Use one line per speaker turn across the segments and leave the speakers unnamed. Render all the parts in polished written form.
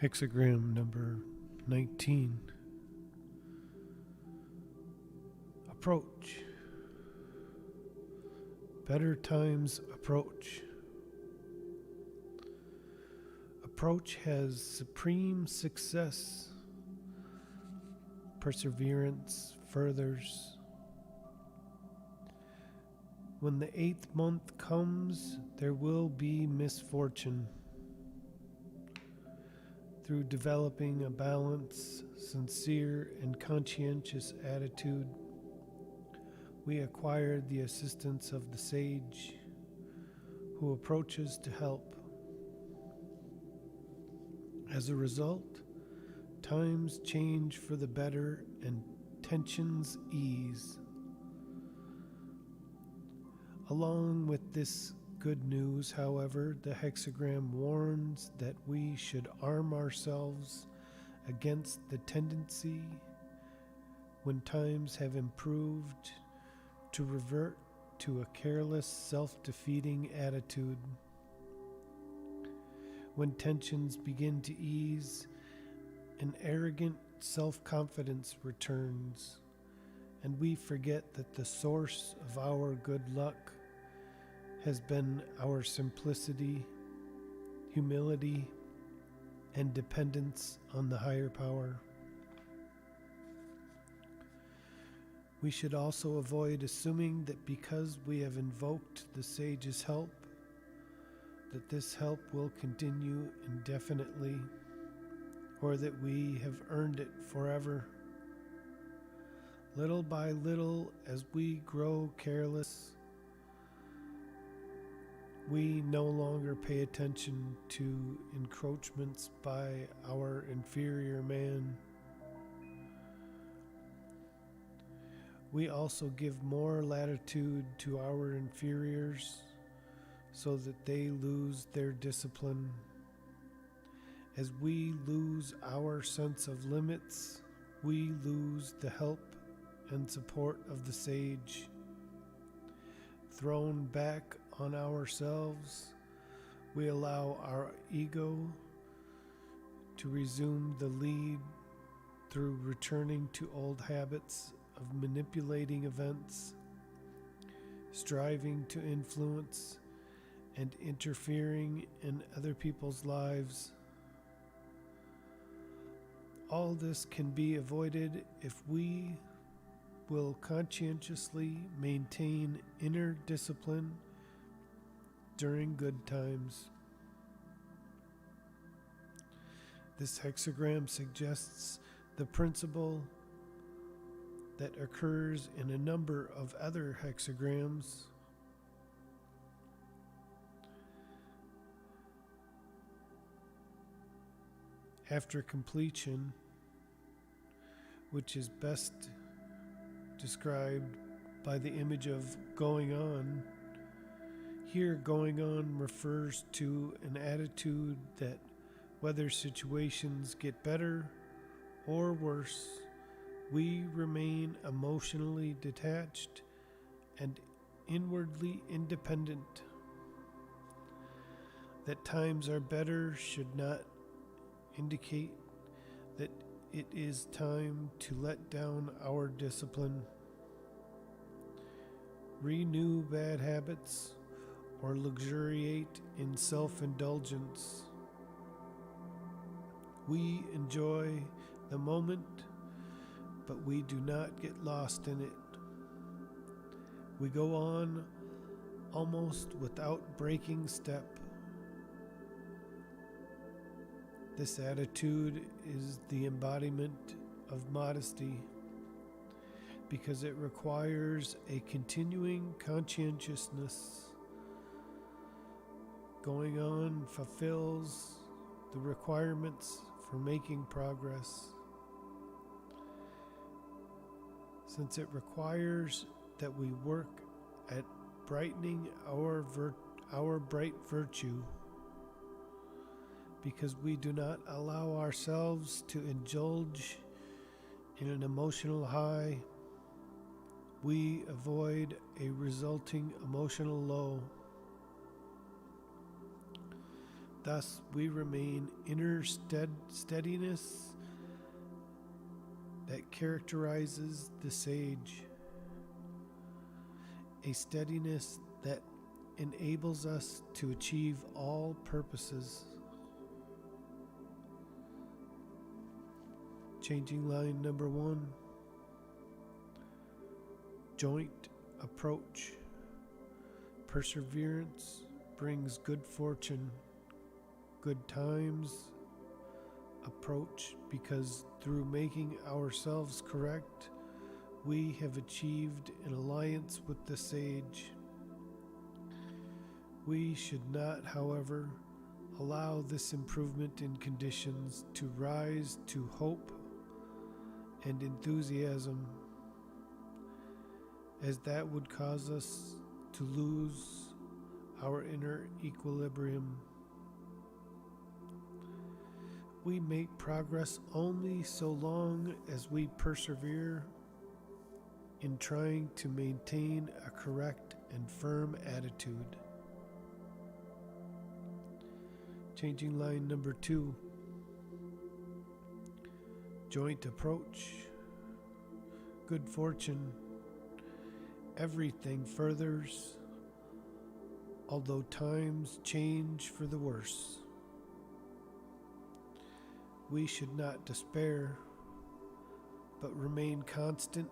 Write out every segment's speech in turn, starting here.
Hexagram number 19. Approach. Better times approach. Approach has supreme success. Perseverance furthers. When the 8th month comes, there will be misfortune. Through developing a balanced, sincere, and conscientious attitude, we acquired the assistance of the sage who approaches to help. As a result, times change for the better and tensions ease. Along with this good news, however, the hexagram warns that we should arm ourselves against the tendency, when times have improved, to revert to a careless, self-defeating attitude. When tensions begin to ease, an arrogant self-confidence returns, and we forget that the source of our good luck has been our simplicity, humility, and dependence on the higher power. We should also avoid assuming that because we have invoked the sage's help, that this help will continue indefinitely, or that we have earned it forever. Little by little, as we grow careless, we no longer pay attention to encroachments by our inferior man. We also give more latitude to our inferiors so that they lose their discipline. As we lose our sense of limits, we lose the help and support of the sage. Thrown back on ourselves, we allow our ego to resume the lead through returning to old habits of manipulating events, striving to influence, and interfering in other people's lives. All this can be avoided if we will conscientiously maintain inner discipline during good times. This hexagram suggests the principle that occurs in a number of other hexagrams. After completion, which is best described by the image of going on. Here, going on refers to an attitude that whether situations get better or worse, we remain emotionally detached and inwardly independent. That times are better should not indicate that it is time to let down our discipline, renew bad habits, or luxuriate in self-indulgence. We enjoy the moment, but we do not get lost in it. We go on almost without breaking step. This attitude is the embodiment of modesty because it requires a continuing conscientiousness. Going on fulfills the requirements for making progress, since it requires that we work at brightening our bright virtue. Because we do not allow ourselves to indulge in an emotional high, we avoid a resulting emotional low. Thus we remain inner steadiness that characterizes the sage, a steadiness that enables us to achieve all purposes. Changing line number 1. Joint approach. Perseverance brings good fortune, good times. Approach because through making ourselves correct, we have achieved an alliance with the sage. We should not, however, allow this improvement in conditions to rise to hope and enthusiasm, as that would cause us to lose our inner equilibrium. We make progress only so long as we persevere in trying to maintain a correct and firm attitude. Changing line number 2. Joint approach. Good fortune. Everything furthers, although times change for the worse. We should not despair, but remain constant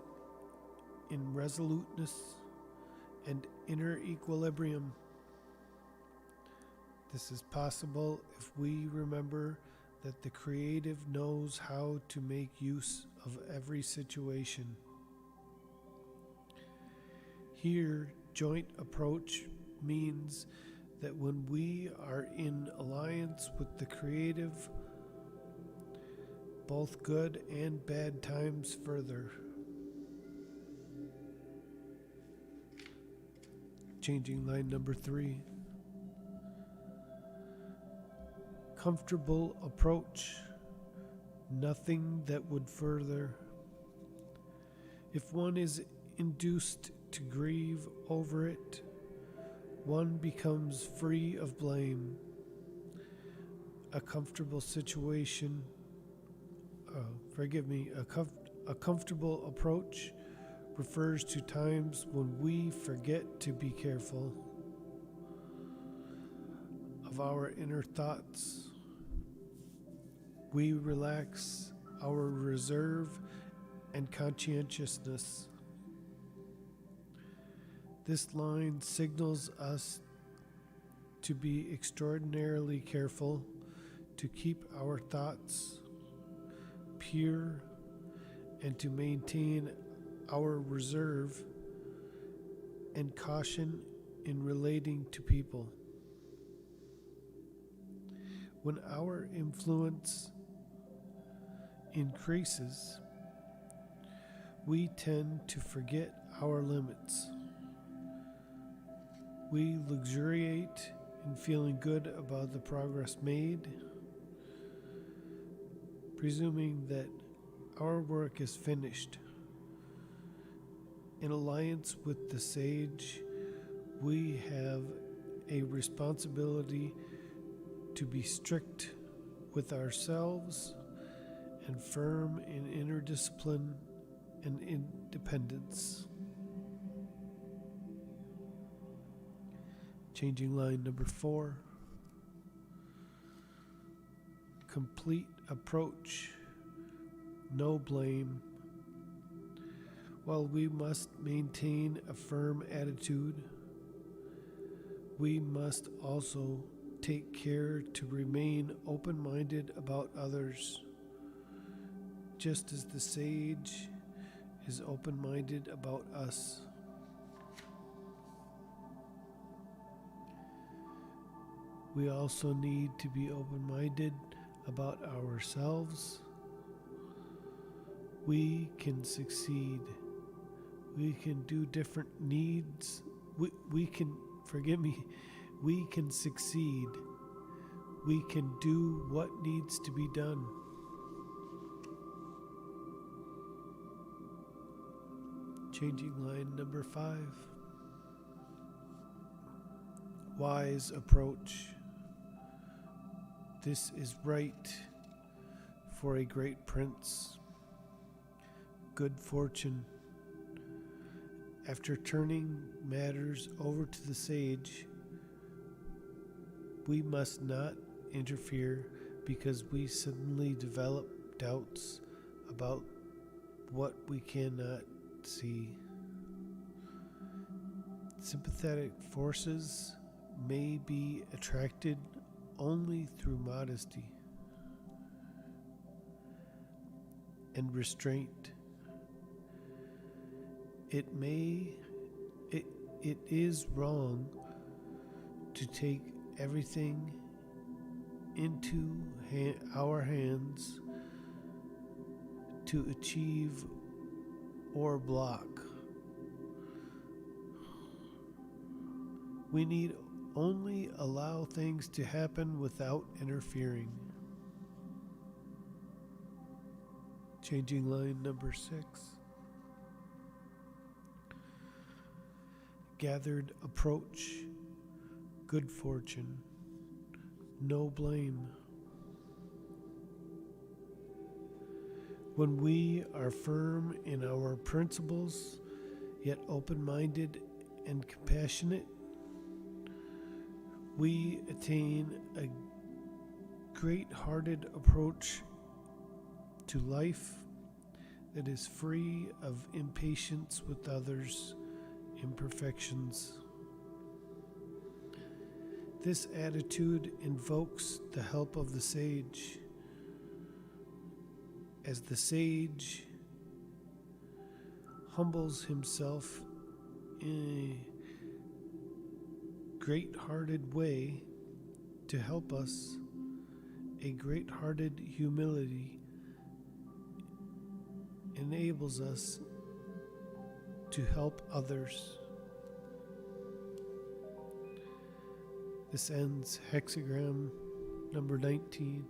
in resoluteness and inner equilibrium. This is possible if we remember that the Creative knows how to make use of every situation. Here, joint approach means that when we are in alliance with the Creative, both good and bad times further. Changing line number 3. Comfortable approach. Nothing that would further. If one is induced to grieve over it, one becomes free of blame. A comfortable situation, a comfortable approach refers to times when we forget to be careful of our inner thoughts. We relax our reserve and conscientiousness. This line signals us to be extraordinarily careful to keep our thoughts pure and to maintain our reserve and caution in relating to people. When our influence increases, we tend to forget our limits. We luxuriate in feeling good about the progress made, presuming that our work is finished. In alliance with the sage, we have a responsibility to be strict with ourselves and firm in inner discipline and independence. Changing line number 4. Complete approach. No blame. While we must maintain a firm attitude, we must also take care to remain open-minded about others, just as the sage is open-minded about us. We also need to be open-minded about ourselves. We can succeed. We can do different needs. We can succeed. We can do what needs to be done. Changing line number 5. Wise approach. This is right for a great prince. Good fortune. After turning matters over to the sage, we must not interfere because we suddenly develop doubts about what we cannot see. Sympathetic forces may be attracted only through modesty and restraint. It is wrong to take everything into our hands to achieve or block. We need only allow things to happen without interfering. Changing line number 6. Gathered approach. Good fortune. No blame. When we are firm in our principles, yet open-minded and compassionate, we attain a great-hearted approach to life that is free of impatience with others' imperfections. This attitude invokes the help of the sage. As the sage humbles himself in a great-hearted way to help us, a great-hearted humility enables us to help others. This ends hexagram number 19.